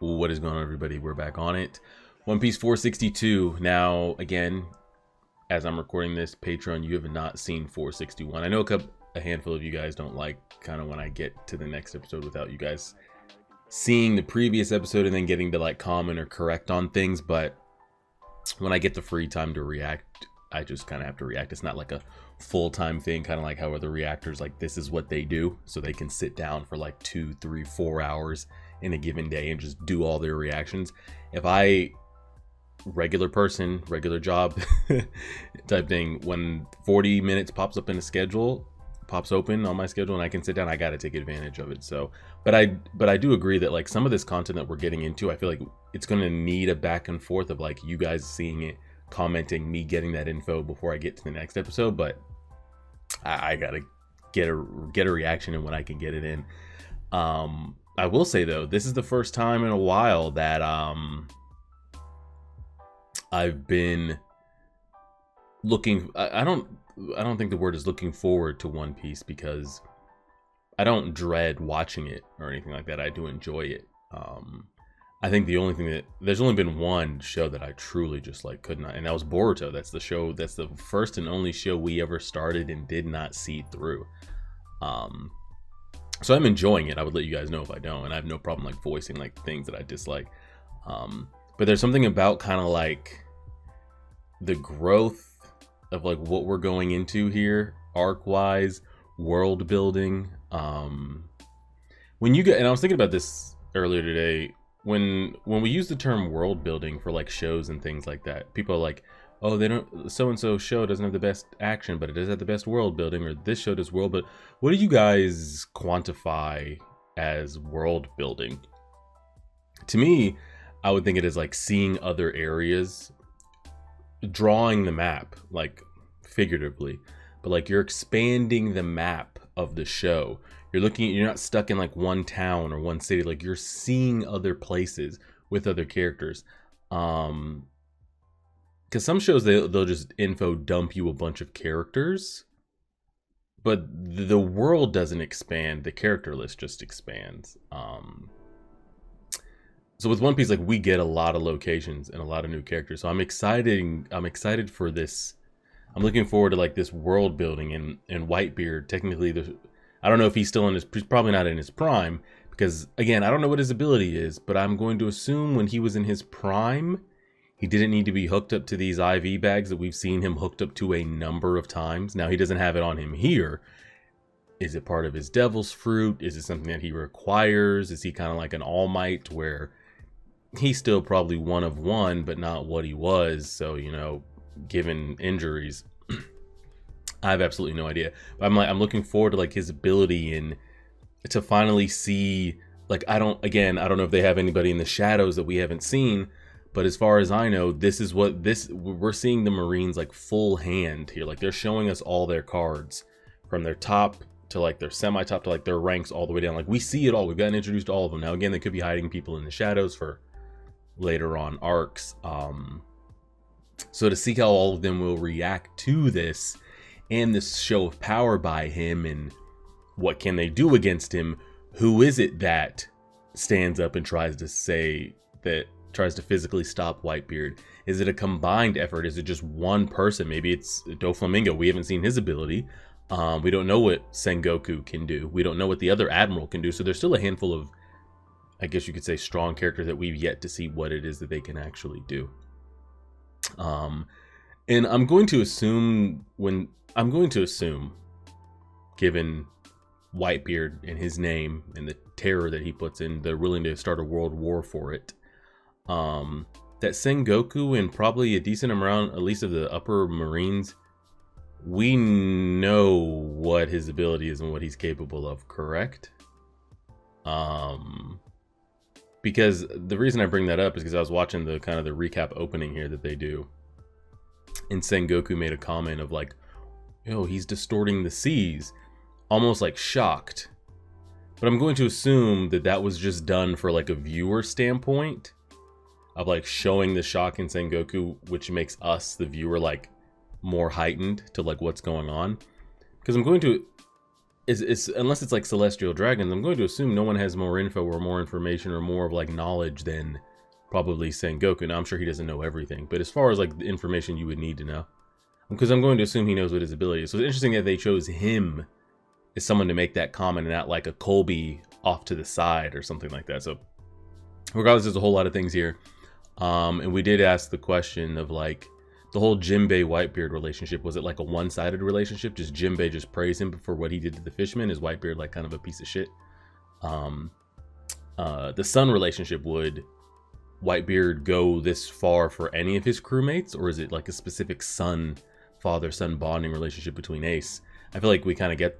What is going on, everybody? We're back on it. One Piece 462. Now, again, as I'm recording this, Patreon, you have not seen 461. I know a handful of you guys don't like kind of when I get to the next episode without you guys seeing the previous episode and then getting to like comment or correct on things, but when I get the free time to react, I just kind of have to react. It's not like a full-time thing, kind of like how other reactors, like this is what they do, so they can sit down for like 2, 3, 4 hours in a given day and just do all their reactions. If I, regular person, regular job type thing, when 40 minutes pops up in a schedule, pops open on my schedule and I can sit down, I got to take advantage of it. So but I do agree that like some of this content that we're getting into, I feel like it's going to need a back and forth of like you guys seeing it, commenting, me getting that info before I get to the next episode. But I gotta get a reaction, and when I can get it in. I will say though, this is the first time in a while that I've been looking. I don't think the word is looking forward to One Piece, because I don't dread watching it or anything like that. I do enjoy it. I think the only thing that there's only been one show that I truly just like could not, and that was Boruto. That's the show. That's the first and only show we ever started and did not see through. So I'm enjoying it. I would let you guys know if I don't, and I have no problem like voicing like things that I dislike. But there's something about kind of like the growth of like what we're going into here, arc wise, world building. When you get, and I was thinking about this earlier today, when we use the term world building for like shows and things like that, people are like, oh, they don't, so and so show doesn't have the best action, but it does have the best world building, or this show does world. But what do you guys quantify as world building? To me, I would think it is like seeing other areas, drawing the map, like figuratively, but like you're expanding the map of the show. You're looking, you're not stuck in like one town or one city, like you're seeing other places with other characters. Because some shows they'll just info dump you a bunch of characters, but the world doesn't expand, the character list just expands. So with One Piece, like we get a lot of locations and a lot of new characters. So I'm excited for this. I'm looking forward to like this world building, and Whitebeard, technically I don't know if he's still he's probably not in his prime, because again, I don't know what his ability is, but I'm going to assume when he was in his prime, he didn't need to be hooked up to these IV bags that we've seen him hooked up to a number of times. Now he doesn't have it on him here. Is it part of his devil's fruit? Is it something that he requires? Is he kind of like an All Might where he's still probably one of one, but not what he was? So, you know, given injuries, I have absolutely no idea. But I'm looking forward to like his ability and to finally see, like, I don't know if they have anybody in the shadows that we haven't seen, but as far as I know, we're seeing the Marines like full hand here. Like they're showing us all their cards from their top to like their semi-top to like their ranks all the way down. Like we see it all. We've gotten introduced to all of them. Now again, they could be hiding people in the shadows for later on arcs. So to see how all of them will react to this and this show of power by him, and what can they do against him? Who is it that stands up and tries to physically stop Whitebeard? Is it a combined effort? Is it just one person? Maybe it's Doflamingo. We haven't seen his ability. We don't know what Sengoku can do. We don't know what the other admiral can do. So there's still a handful of, I guess you could say, strong characters that we've yet to see what it is that they can actually do. And I'm going to assume, given Whitebeard and his name and the terror that he puts in, they're willing to start a world war for it. That Sengoku and probably a decent amount, at least of the upper Marines, we know what his ability is and what he's capable of, correct? Because the reason I bring that up is because I was watching the kind of the recap opening here that they do, and Sengoku made a comment of like, yo, he's distorting the seas, almost like shocked. But I'm going to assume that that was just done for like a viewer standpoint of like showing the shock in Sengoku, which makes us, the viewer, like more heightened to like what's going on. Because I'm going to is unless it's like celestial dragons, I'm going to assume no one has more info or more information or more of like knowledge than probably Sengoku. Now I'm sure he doesn't know everything, but as far as like the information you would need to know, because I'm going to assume he knows what his ability is. So it's interesting that they chose him as someone to make that comment and not like a Colby off to the side or something like that. So regardless, there's a whole lot of things here. And we did ask the question of like the whole Jinbei Whitebeard relationship. Was it like a one-sided relationship? Just Jinbei just praised him for what he did to the fisherman? Is Whitebeard like kind of a piece of shit? The son relationship, would Whitebeard go this far for any of his crewmates, or is it like a specific father-son bonding relationship between Ace? I feel like we kind of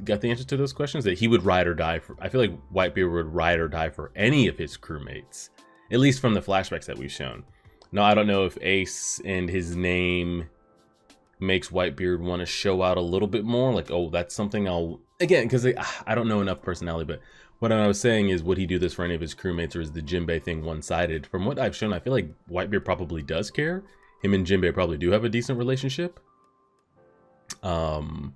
got the answer to those questions, that he would ride or die for. I feel like Whitebeard would ride or die for any of his crewmates, at least from the flashbacks that we've shown. Now, I don't know if Ace and his name makes Whitebeard want to show out a little bit more. Like, oh, that's something I'll... Again, because I don't know enough personality, but what I was saying is, would he do this for any of his crewmates, or is the Jinbei thing one-sided? From what I've shown, I feel like Whitebeard probably does care. Him and Jinbei probably do have a decent relationship. And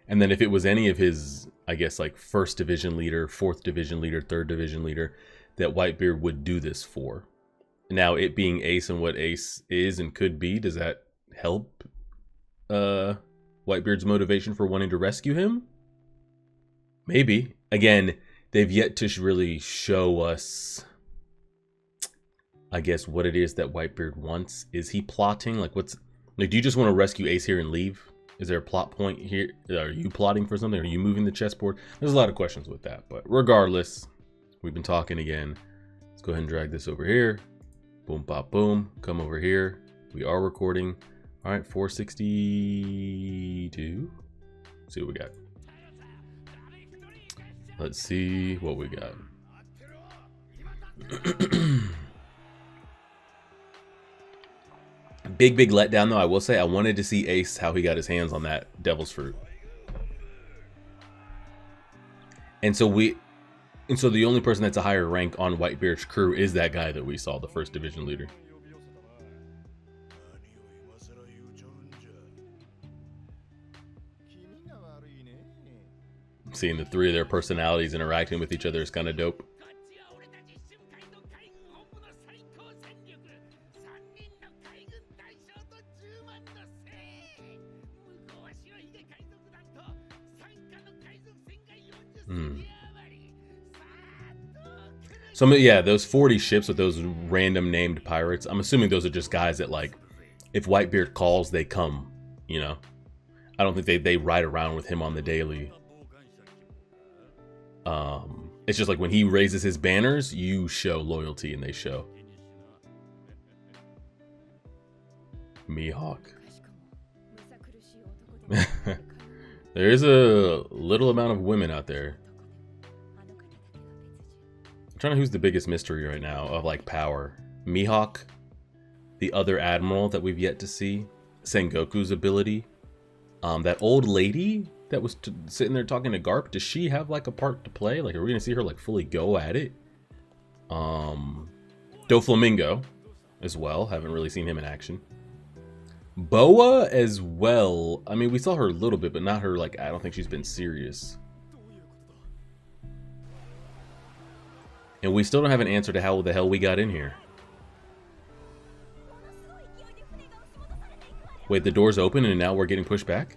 then if it was any of his, I guess, like 1st division leader, 4th division leader, 3rd division leader that Whitebeard would do this for. Now, it being Ace and what Ace is and could be, does that help Whitebeard's motivation for wanting to rescue him? Maybe. Again, they've yet to really show us, I guess, what it is that Whitebeard wants. Is he plotting? Like, do you just want to rescue Ace here and leave? Is there a plot point here? Are you plotting for something? Are you moving the chessboard? There's a lot of questions with that, but regardless, we've been talking again. Let's go ahead and drag this over here. Boom, pop, boom. Come over here. We are recording. All right, 462. Let's see what we got. Let's see what we got. Big letdown, though. I will say I wanted to see Ace, how he got his hands on that devil's fruit. And so the only person that's a higher rank on Whitebeard's crew is that guy that we saw, the 1st division leader. Seeing the 3 of their personalities interacting with each other is kind of dope. So yeah, those 40 ships with those random named pirates, I'm assuming those are just guys that, like, if Whitebeard calls, they come, you know? I don't think they ride around with him on the daily. It's just like when he raises his banners, you show loyalty and they show. Mihawk. There is a little amount of women out there. I'm trying to who's the biggest mystery right now of like power. Mihawk, the other admiral that we've yet to see, Sengoku's ability, that old lady that was sitting there talking to Garp, does she have like a part to play? Like, are we gonna see her like fully go at it? Doflamingo as well, haven't really seen him in action. Boa as well. I mean, we saw her a little bit, but not her, like, I don't think she's been serious. And we still don't have an answer to how the hell we got in here. Wait, the door's open and now we're getting pushed back?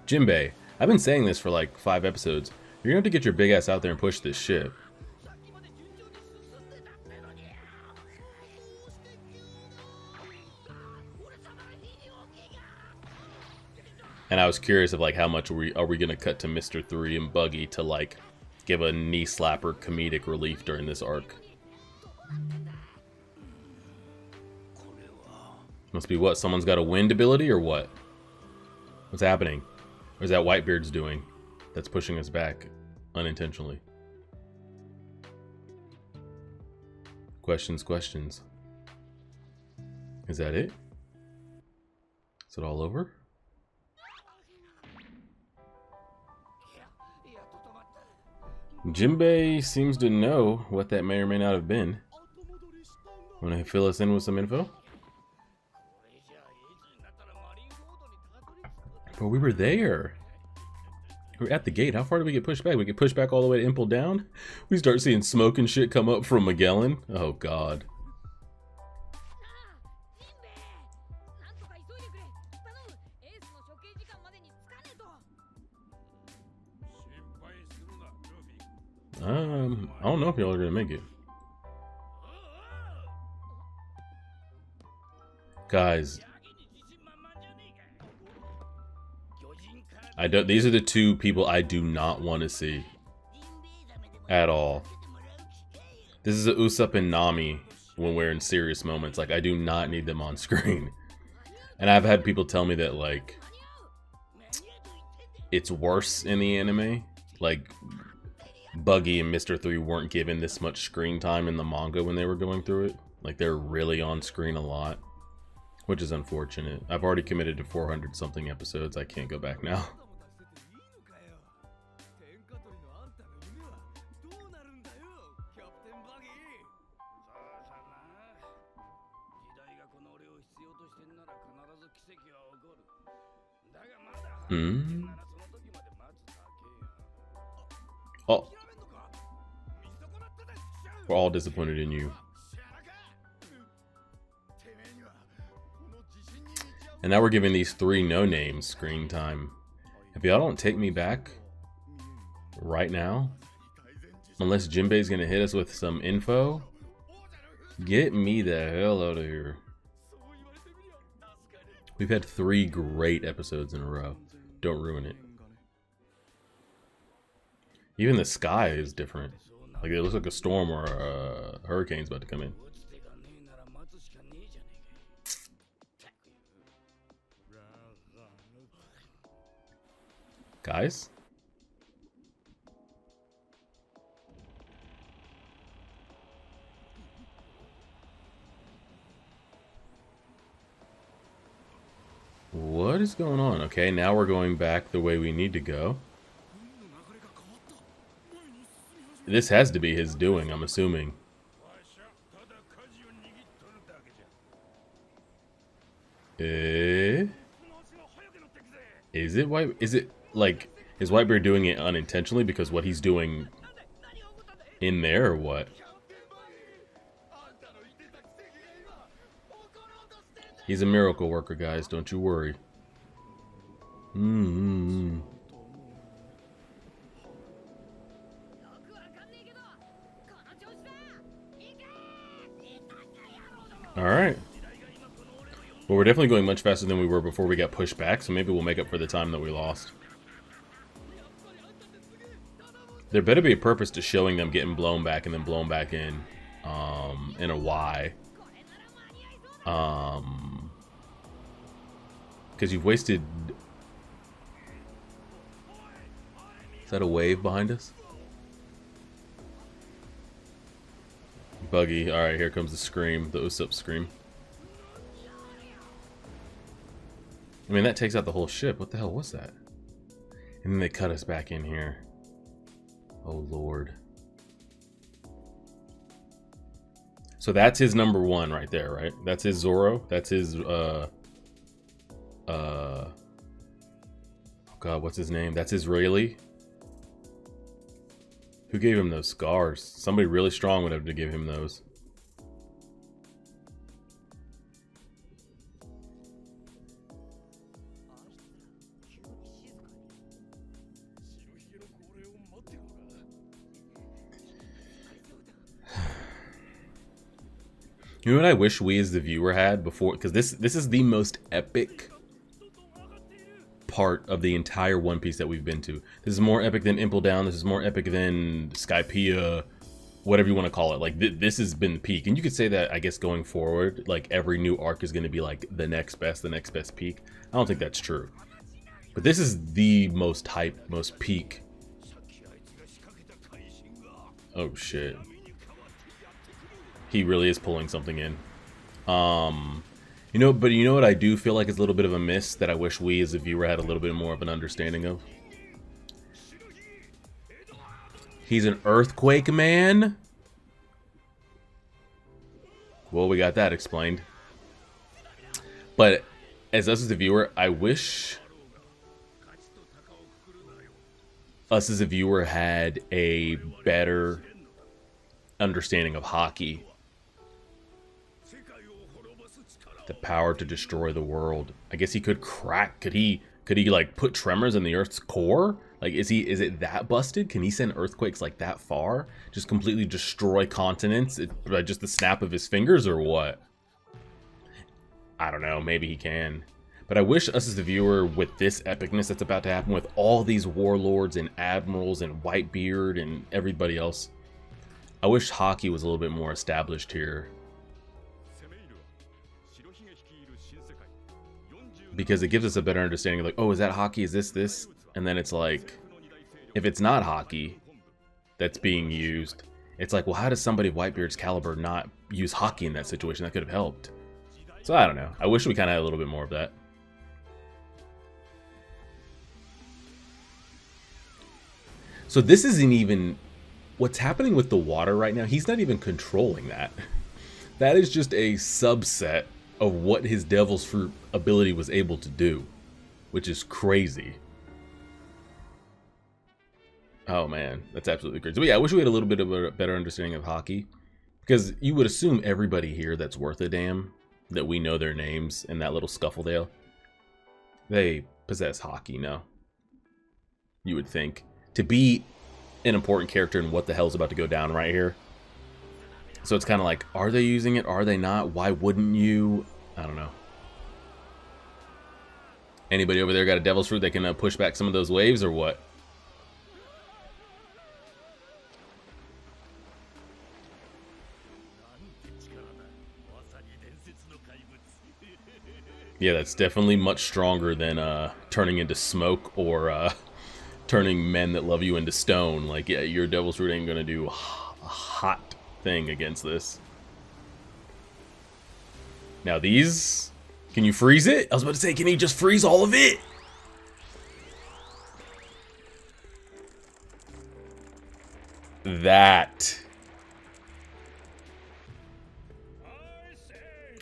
Jinbei, I've been saying this for like 5 episodes. You're gonna have to get your big ass out there and push this ship. And I was curious of like how much are we gonna cut to Mr. 3 and Buggy to like give a knee slapper comedic relief during this arc. Must be what? Someone's got a wind ability or what? What's happening? Or is that Whitebeard's doing that's pushing us back unintentionally? Questions. Is that it? Is it all over? Jinbei seems to know what that may or may not have been. Want to fill us in with some info? But we were there. We're at the gate. How far do we get pushed back? We get pushed back all the way to Impel down? We start seeing smoke and shit come up from Magellan. Oh, God. I don't know if y'all are gonna make it. Guys. These are the two people I do not want to see. At all. This is a Usopp and Nami when we're in serious moments. Like, I do not need them on screen. And I've had people tell me that, like, it's worse in the anime. Like, Buggy and Mr. 3 weren't given this much screen time in the manga when they were going through it. Like, they're really on screen a lot. Which is unfortunate. I've already committed to 400 something episodes. I can't go back now. Oh. We're all disappointed in you. And now we're giving these 3 no-names screen time. If y'all don't take me back right now, unless Jinbei's gonna hit us with some info, get me the hell out of here. We've had 3 great episodes in a row. Don't ruin it. Even the sky is different. Like, it looks like a storm or a hurricane's about to come in. Guys? What is going on? Okay, now we're going back the way we need to go. This has to be his doing, I'm assuming. Is it White? Is it like, is Whitebeard doing it unintentionally because what he's doing in there or what? He's a miracle worker, guys. Don't you worry. Alright. Well, we're definitely going much faster than we were before we got pushed back, so maybe we'll make up for the time that we lost. There better be a purpose to showing them getting blown back and then blown back in a Y. Because you've wasted... Is that a wave behind us? Buggy. Alright, here comes the scream. The Usopp scream. I mean, that takes out the whole ship. What the hell was that? And then they cut us back in here. Oh, Lord. So that's his number 1 right there, right? That's his Zoro. That's his, oh God, what's his name? That's his Rayleigh. Who gave him those scars? Somebody really strong would have to give him those. You know what I wish we as the viewer had before? Because this is the most epic part of the entire One Piece that we've been to. This is more epic than Impel Down. This is more epic than Skypiea, whatever you want to call it. Like, this has been the peak. And you could say that, I guess, going forward, like, every new arc is going to be, like, the next best peak. I don't think that's true. But this is the most hype, most peak. Oh, shit. He really is pulling something in. You know, but you know what I do feel like is a little bit of a miss that I wish we as a viewer had a little bit more of an understanding of? He's an earthquake man? Well, we got that explained. But as us as the viewer, I wish us as a viewer had a better understanding of hockey. The power to destroy the world. I guess he could crack. Could he like put tremors in the Earth's core? Like, is it that busted? Can he send earthquakes like that far? Just completely destroy continents by just the snap of his fingers, or what? I don't know. Maybe he can. But I wish us as the viewer, with this epicness that's about to happen, with all these warlords and admirals and Whitebeard and everybody else, I wish hockey was a little bit more established here. Because it gives us a better understanding of, like, oh, is that hockey? Is this? And then it's like, if it's not hockey that's being used, it's like, well, how does somebody of Whitebeard's caliber not use hockey in that situation? That could have helped. So I don't know. I wish we kind of had a little bit more of that. So this isn't even what's happening with the water right now. He's not even controlling that. That is just a subset of what his Devil's Fruit ability was able to do, which is crazy. Oh man, that's absolutely crazy. But yeah, I wish we had a little bit of a better understanding of hockey, because you would assume everybody here that's worth a damn, that we know their names in that little Scuffledale, they possess hockey, no? You would think. To be an important character in what the hell's about to go down right here. So it's kind of like, are they using it? Are they not? Why wouldn't you? I don't know. Anybody over there got a Devil's Fruit that can push back some of those waves, or what? Yeah, that's definitely much stronger than turning into smoke, or turning men that love you into stone. Like, yeah, your Devil's Fruit ain't gonna do a hot thing against this. Now these, can you freeze it? I was about to say, can he just freeze all of it? That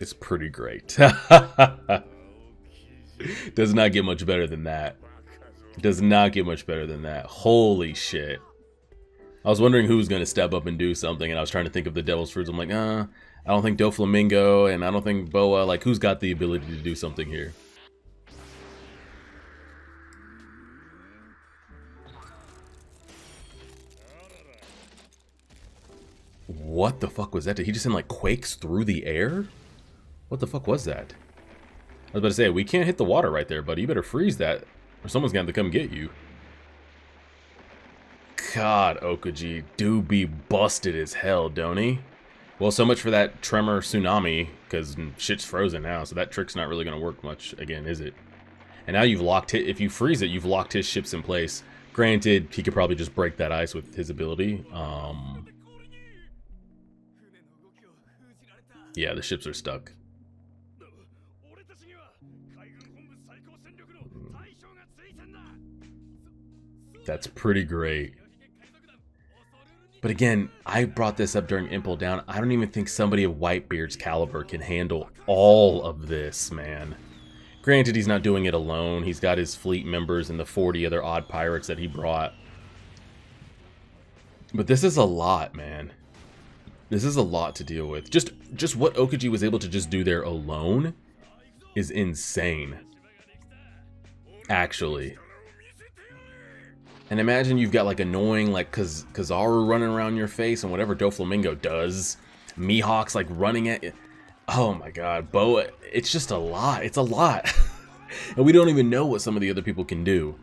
is pretty great. Does not get much better than that. Does not get much better than that. Holy shit. I was wondering who was going to step up and do something, and I was trying to think of the Devil's Fruits. I'm like, I don't think Doflamingo, and I don't think Boa. Like, who's got the ability to do something here? What the fuck was that? Did he just send, like, quakes through the air? What the fuck was that? I was about to say, we can't hit the water right there, buddy. You better freeze that, or someone's going to have to come get you. God, Aokiji do be busted as hell, don't he? Well, so much for that tremor tsunami, because shit's frozen now, so that trick's not really going to work much again, is it? And now you've locked it. If you freeze it, you've locked his ships in place. Granted, he could probably just break that ice with his ability. Yeah, the ships are stuck. That's pretty great. But again, I brought this up during Impel Down. I don't even think somebody of Whitebeard's caliber can handle all of this, man. Granted, he's not doing it alone. He's got his fleet members and the 40 other odd pirates that he brought. But this is a lot, man. This is a lot to deal with. Just what Aokiji was able to just do there alone is insane. Actually. And imagine you've got like annoying like Kizaru running around your face, and whatever Doflamingo does, Mihawk's like running at you. Oh my god, Boa, it's just a lot. It's a lot. And we don't even know what some of the other people can do.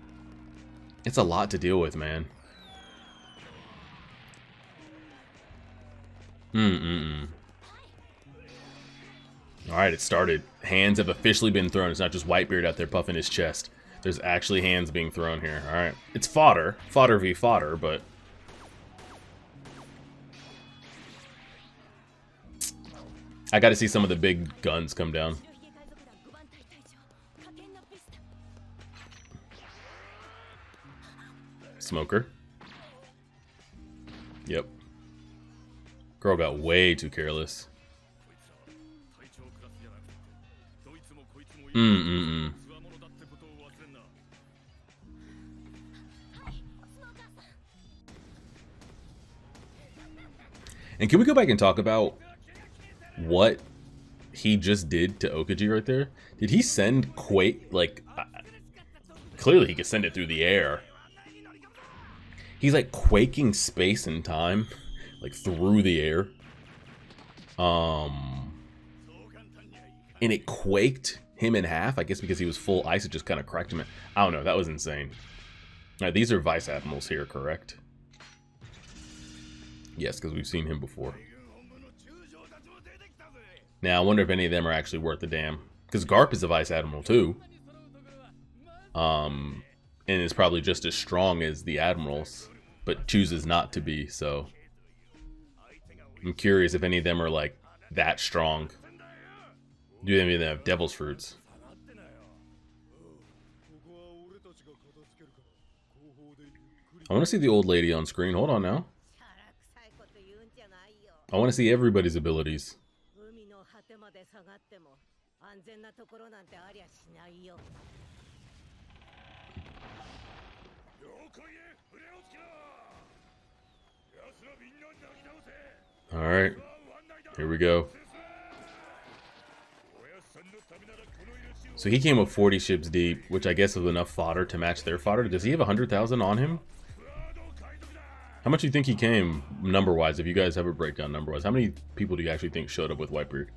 It's a lot to deal with, man. Alright, it started. Hands have officially been thrown. It's not just Whitebeard out there puffing his chest. There's actually hands being thrown here. Alright. It's fodder. Fodder v fodder, but... I gotta see some of the big guns come down. Smoker. Yep. Girl got way too careless. And can we go back and talk about what he just did to Aokiji right there? Did he send Quake, like, clearly he could send it through the air. He's like quaking space and time, like through the air. And it quaked him in half, I guess because he was full ice, it just kind of cracked him. I don't know, that was insane. All right, these are Vice Admirals here, correct? Yes, because we've seen him before. Now, I wonder if any of them are actually worth a damn. Because Garp is a Vice Admiral, too. And is probably just as strong as the Admirals, but chooses not to be, so... I'm curious if any of them are, like, that strong. Do any of them have Devil's Fruits? I want to see the old lady on screen. Hold on now. I want to see everybody's abilities. Alright, here we go. So he came up 40 ships deep, which I guess is enough fodder to match their fodder. Does he have 100,000 on him? How much do you think he came number-wise, if you guys have a breakdown number-wise? How many people do you actually think showed up with Whitebeard?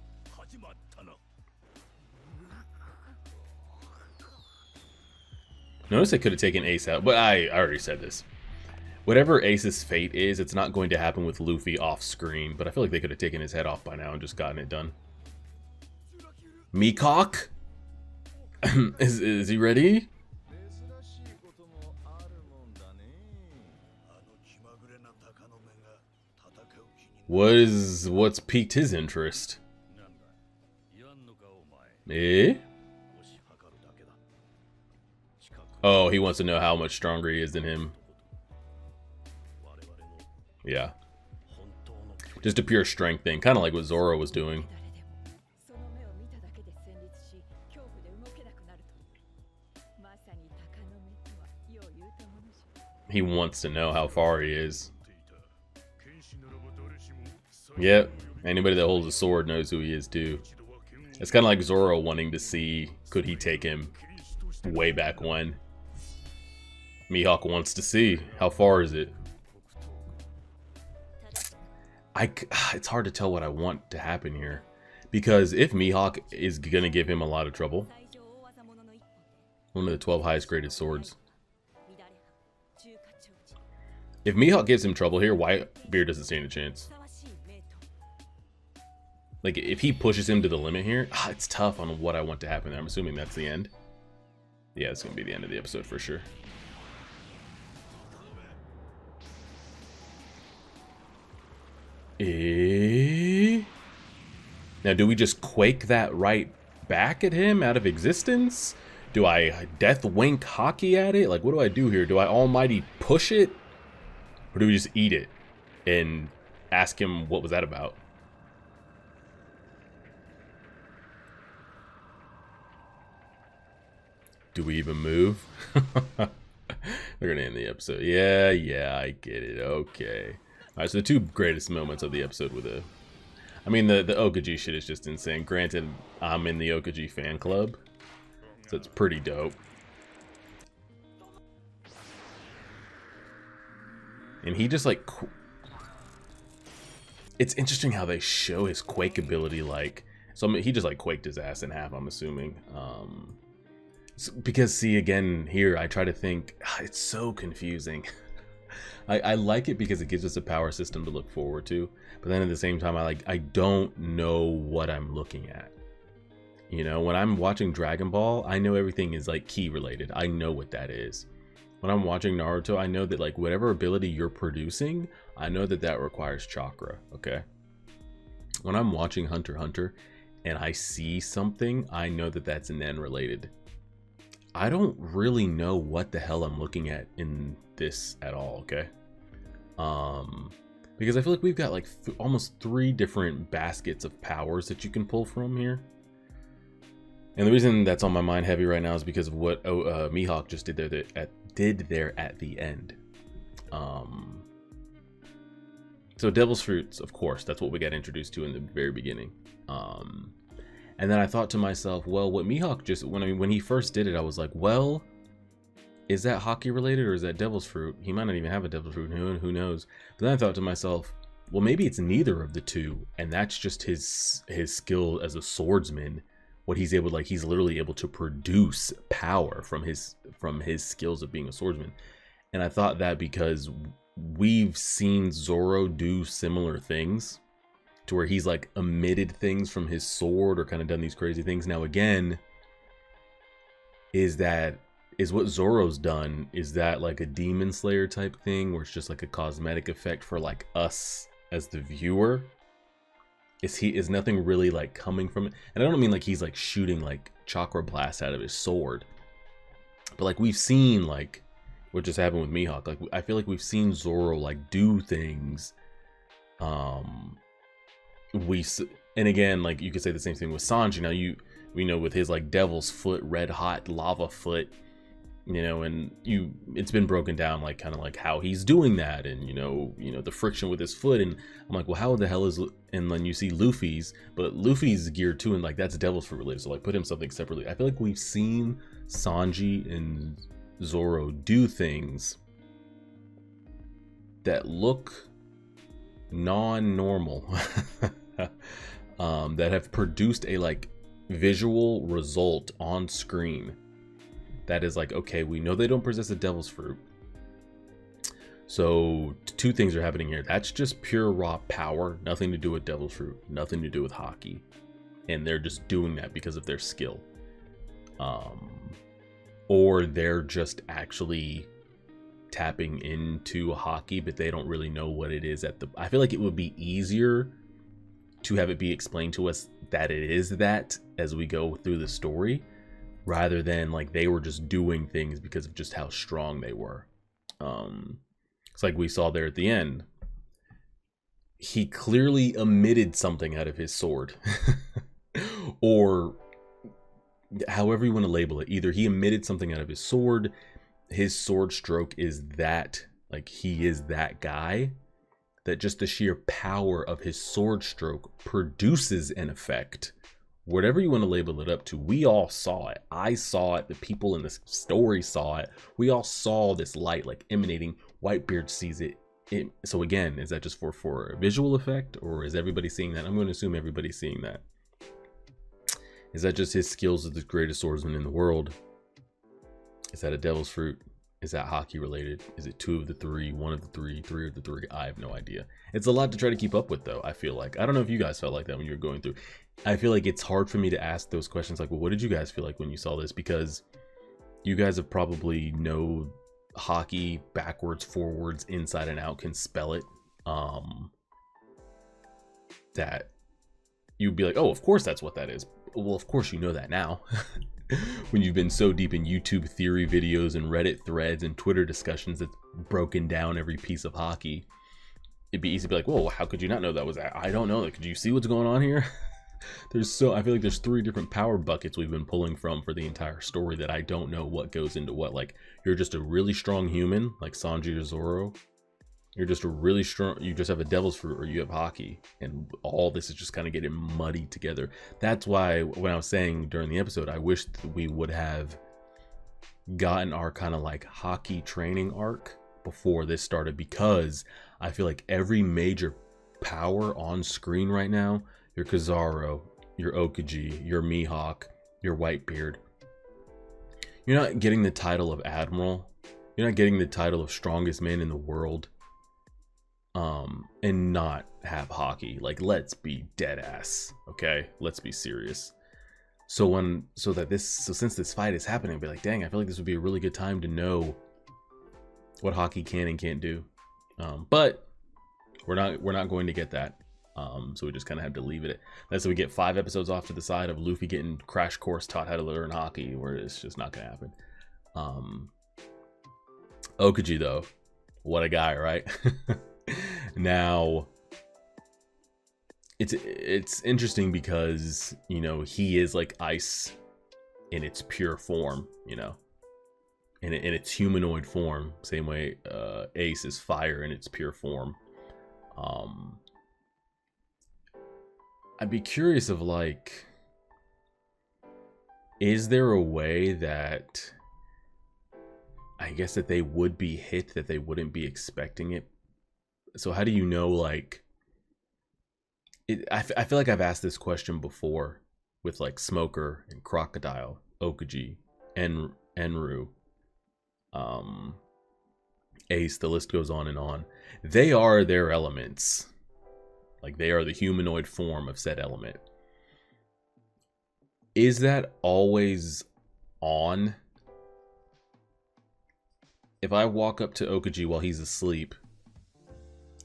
Notice they could have taken Ace out, but I already said this. Whatever Ace's fate is, it's not going to happen with Luffy off screen, but I feel like they could have taken his head off by now and just gotten it done. Mihawk? Is he ready? What's piqued his interest? Eh? Oh, he wants to know how much stronger he is than him. Yeah. Just a pure strength thing, kind of like what Zoro was doing. He wants to know how far he is. Yep, anybody that holds a sword knows who he is too. It's kind of like Zoro wanting to see, could he take him way back when. Mihawk wants to see, how far is it? It's hard to tell what I want to happen here. Because if Mihawk is going to give him a lot of trouble. One of the 12 highest graded swords. If Mihawk gives him trouble here, Whitebeard doesn't stand a chance. Like, if he pushes him to the limit here, it's tough on what I want to happen there. I'm assuming that's the end. Yeah, it's going to be the end of the episode for sure. Now, do we just quake that right back at him out of existence? Do I death wink hockey at it? Like, what do I do here? Do I almighty push it? Or do we just eat it and ask him what was that about? Do we even move? They're gonna end the episode. Yeah, I get it. Okay. Alright, so the two greatest moments of the episode were the... I mean, the Aokiji shit is just insane. Granted, I'm in the Aokiji fan club, so it's pretty dope. And he just, like... It's interesting how they show his quake ability, like... So, I mean, he just, like, quaked his ass in half, I'm assuming. Because, see, again, here, I try to think... It's so confusing. I like it because it gives us a power system to look forward to. But then at the same time, I don't know what I'm looking at. You know, when I'm watching Dragon Ball, I know everything is, like, ki related. I know what that is. When I'm watching Naruto, I know that, like, whatever ability you're producing, I know that that requires chakra, okay? When I'm watching Hunter x Hunter and I see something, I know that that's Nen related. I don't really know what the hell I'm looking at in this at all, okay? Because I feel like we've got like almost 3 different baskets of powers that you can pull from here. And the reason that's on my mind heavy right now is because of what Mihawk just did there at the end. So devil's fruits, of course, that's what we got introduced to in the very beginning. And then I thought to myself, well, what Mihawk just, when he first did it, I was like, well, is that hockey related or is that devil's fruit? He might not even have a devil's fruit, who knows? But then I thought to myself, well, maybe it's neither of the two, and that's just his skill as a swordsman. What he's able, like, he's literally able to produce power from his skills of being a swordsman. And I thought that because we've seen Zoro do similar things, to where he's like emitted things from his sword or kind of done these crazy things. Now again, is what Zoro's done, is that like a demon slayer type thing where it's just like a cosmetic effect for like us as the viewer? Is nothing really like coming from it? And I don't mean like he's like shooting like chakra blast out of his sword, but like we've seen like what just happened with Mihawk. Like I feel like we've seen Zoro like do things. And again, like you could say the same thing with Sanji. Now we know with his like devil's foot, red hot lava foot, you know, and it's been broken down like kind of like how he's doing that, and you know the friction with his foot. And I'm like, well, how the hell is, and then you see Luffy's, but Luffy's geared too, and like that's devil's fruit related, so like put him something separately. I feel like we've seen Sanji and Zoro do things that look non-normal that have produced a like visual result on screen that is like, okay, we know they don't possess a devil's fruit, so two things are happening here. That's just pure raw power, nothing to do with devil's fruit, nothing to do with hockey, and they're just doing that because of their skill, or they're just actually tapping into hockey, but they don't really know what it is I feel like it would be easier to have it be explained to us that it is that as we go through the story, rather than like they were just doing things because of just how strong they were. It's like we saw there at the end, he clearly emitted something out of his sword or however you want to label it. Either he emitted something out of his sword stroke is that, like, he is that guy, that just the sheer power of his sword stroke produces an effect. Whatever you want to label it up to, we all saw it. I saw it, the people in this story saw it, we all saw this light like emanating. Whitebeard sees it. So again, is that just for a visual effect, or is everybody seeing that? I'm going to assume everybody's seeing that. Is that just his skills as the greatest swordsman in the world? Is that a devil's fruit? Is that hockey related? Is it two of the three, one of the three, three of the three? I have no idea. It's a lot to try to keep up with, though. I feel like, I don't know if you guys felt like that when you were going through. I feel like it's hard for me to ask those questions like, well, what did you guys feel like when you saw this? Because you guys have probably know hockey backwards, forwards, inside and out, can spell it. That you'd be like, oh, of course that's what that is. Well, of course you know that now. When you've been so deep in YouTube theory videos and Reddit threads and Twitter discussions that's broken down every piece of hockey, it'd be easy to be like, whoa, how could you not know that was that? I don't know. Like, could you see what's going on here? I feel like there's 3 different power buckets we've been pulling from for the entire story that I don't know what goes into what. Like, you're just a really strong human, like Sanji or Zoro. You're just a really strong, you just have a devil's fruit, or you have hockey, and all this is just kind of getting muddied together. That's why when I was saying during the episode, I wish we would have gotten our kind of like hockey training arc before this started, because I feel like every major power on screen right now, your Kizaru, your Aokiji, your Mihawk, your Whitebeard, you're not getting the title of Admiral, you're not getting the title of strongest man in the world, and not have hockey. Like, let's be dead ass, okay? Let's be serious. So since this fight is happening, I'd be like, dang, I feel like this would be a really good time to know what hockey can and can't do. But we're not going to get that. So we just kind of have to leave it at that. So we get 5 episodes off to the side of Luffy getting crash course taught how to learn hockey, where it's just not gonna happen. Aokiji though, what a guy, right? Now it's interesting because, you know, he is like ice in its pure form, you know, in its humanoid form, same way Ace is fire in its pure form. I'd be curious of like, is there a way that I guess that they would be hit, that they wouldn't be expecting it? So how do you know, like, I feel like I've asked this question before with like Smoker and Crocodile, Aokiji, Enru, Ace, the list goes on and on. They are their elements. Like, they are the humanoid form of said element. Is that always on? If I walk up to Aokiji while he's asleep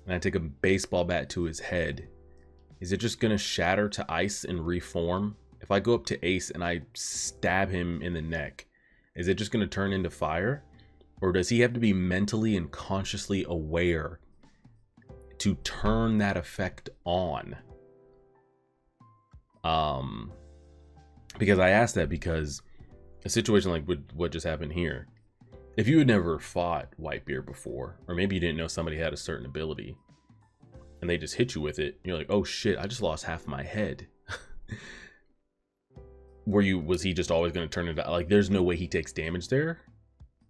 and I take a baseball bat to his head, is it just gonna shatter to ice and reform? If I go up to Ace and I stab him in the neck, is it just gonna turn into fire? Or does he have to be mentally and consciously aware to turn that effect on? Because I asked that because a situation like what just happened here, if you had never fought Whitebeard before, or maybe you didn't know somebody had a certain ability and they just hit you with it, you're like, oh shit, I just lost half my head. Was he just always going to turn it out? Like, there's no way he takes damage there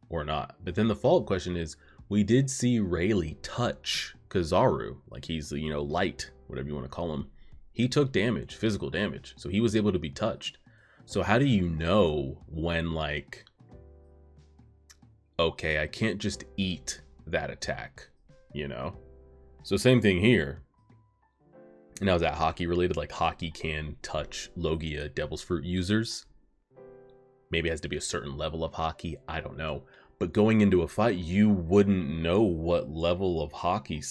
or not. But then the follow-up question is, we did see Rayleigh touch Kizaru, like he's, you know, light, whatever you want to call him. He took damage, physical damage, so he was able to be touched. So how do you know when, like, okay, I can't just eat that attack, you know? So same thing here. Now, is that hockey related? Like, hockey can touch Logia Devil's Fruit users. Maybe it has to be a certain level of hockey. I don't know. But going into a fight, you wouldn't know what level of hockey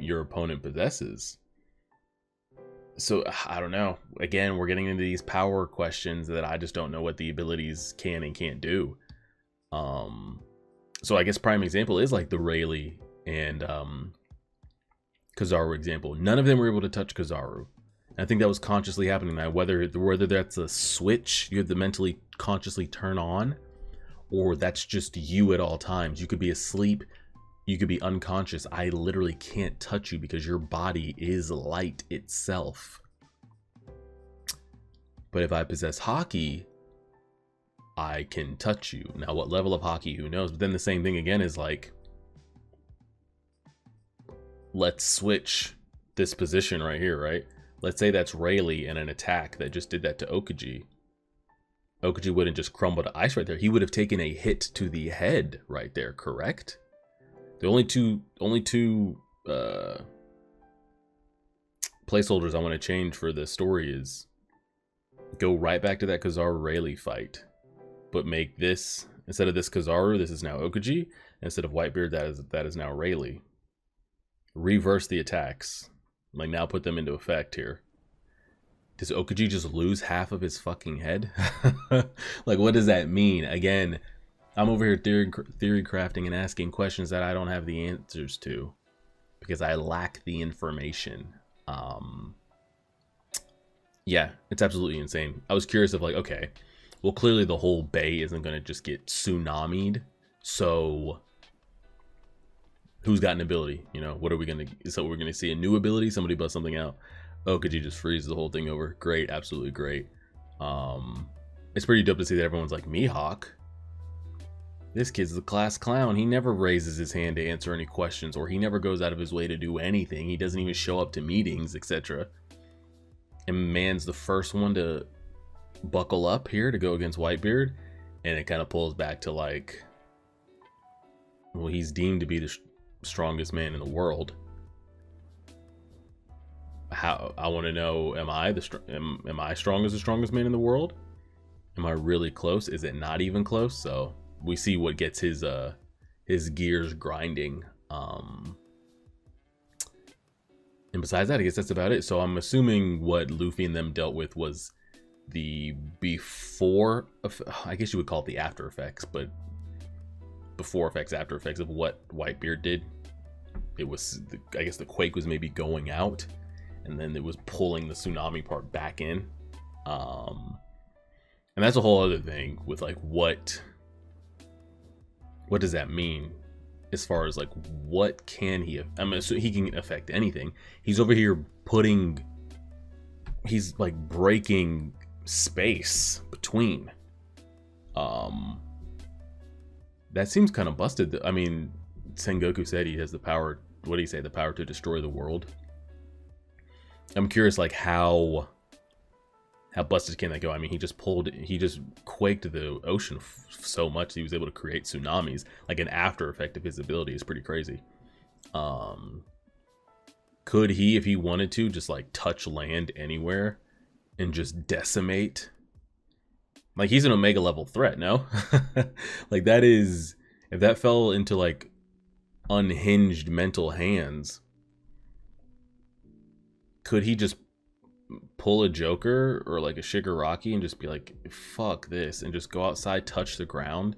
your opponent possesses. So I don't know. Again, we're getting into these power questions that I just don't know what the abilities can and can't do. So I guess prime example is like the Rayleigh and Kizaru example. None of them were able to touch Kizaru. I think that was consciously happening. Now, whether that's a switch you have to mentally consciously turn on, or that's just you at all times. You could be asleep, you could be unconscious. I literally can't touch you because your body is light itself. But if I possess hockey, I can touch you. Now, what level of hockey, who knows? But then the same thing again is like, let's switch this position right here, right? Let's say that's Rayleigh and an attack that just did that to Aokiji. Aokiji wouldn't just crumble to ice right there. He would have taken a hit to the head right there, correct? The only two placeholders I want to change for this story is go right back to that Kizaru Rayleigh fight, but make this, instead of this Kizaru, this is now Aokiji. Instead of Whitebeard, that is now Rayleigh. Reverse the attacks. Like, now put them into effect here. Does Aokiji just lose half of his fucking head? Like, what does that mean? Again, I'm over here theory crafting and asking questions that I don't have the answers to because I lack the information. Yeah, it's absolutely insane. I was curious of like, okay, well, clearly the whole bay isn't going to just get tsunamied. So who's got an ability? You know, what are we going to, so we're going to see a new ability, somebody bust something out. Aokiji just freezes the whole thing over. Great, absolutely great. It's pretty dope to see that everyone's like, Mihawk, this kid's the class clown. He never raises his hand to answer any questions, or he never goes out of his way to do anything. He doesn't even show up to meetings, etc. And man's the first one to buckle up here to go against Whitebeard, and it kind of pulls back to like, well, he's deemed to be the strongest man in the world. How, I want to know, am I strong as the strongest man in the world? Am I really close? Is it not even close? So we see what gets his gears grinding. And besides that, I guess that's about it. So I'm assuming what Luffy and them dealt with was the before, I guess you would call it the after effects, but before effects, after effects of what Whitebeard did. It was, I guess the quake was maybe going out, and then it was pulling the tsunami part back in. And that's a whole other thing with like, what does that mean? as far as like what can he, I mean, so he can affect anything. He's over here putting, he's like breaking space between. That seems kind of busted. I mean, Sengoku said he has the power, what did he say, the power to destroy the world. I'm curious like how busted can that go? I mean, he just quaked the ocean so much he was able to create tsunamis. Like an after effect of his ability is pretty crazy. Could he, if he wanted to, just like touch land anywhere and just decimate? Like, he's an Omega level threat, no? Like, that is, if that fell into like unhinged mental hands, could he just pull a Joker or like a Shigaraki and just be like, fuck this, and just go outside, touch the ground,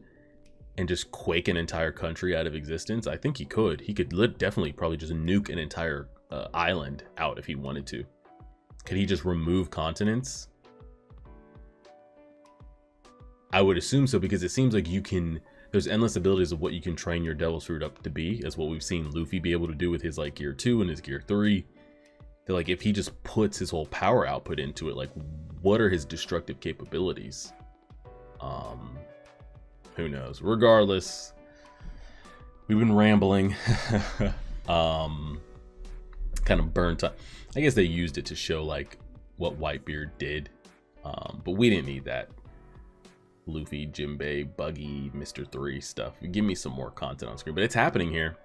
and just quake an entire country out of existence? I think he could. He could definitely probably just nuke an entire island out if he wanted to. Could he just remove continents? I would assume so, because it seems like you can, there's endless abilities of what you can train your Devil's Fruit up to be, as what we've seen Luffy be able to do with his like Gear 2 and his Gear 3. That like if he just puts his whole power output into it, like what are his destructive capabilities? Who knows? Regardless, we've been rambling. Kind of burnt up. I guess they used it to show like what Whitebeard did, but we didn't need that Luffy, Jinbei, Buggy, Mr. 3 stuff. Give me some more content on screen, but it's happening here.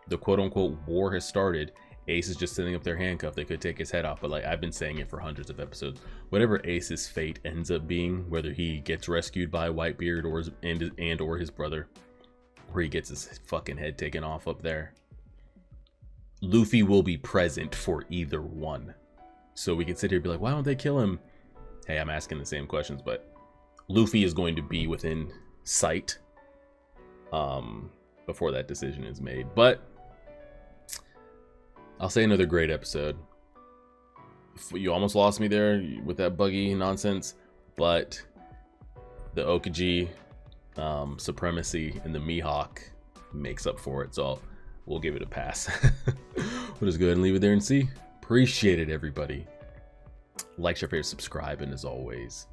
The quote-unquote war has started. Ace is just setting up their handcuff. They could take his head off, but like I've been saying it for hundreds of episodes, whatever Ace's fate ends up being, whether he gets rescued by Whitebeard or his brother, or he gets his fucking head taken off up there, Luffy will be present for either one. So we can sit here and be like, why don't they kill him? Hey, I'm asking the same questions, but Luffy is going to be within sight before that decision is made. But I'll say another great episode. You almost lost me there with that Buggy nonsense, but the Aokiji supremacy and the Mihawk makes up for it, so we'll give it a pass. We'll just go ahead and leave it there and see. Appreciate it, everybody. Like, share, favorite, subscribe, and as always,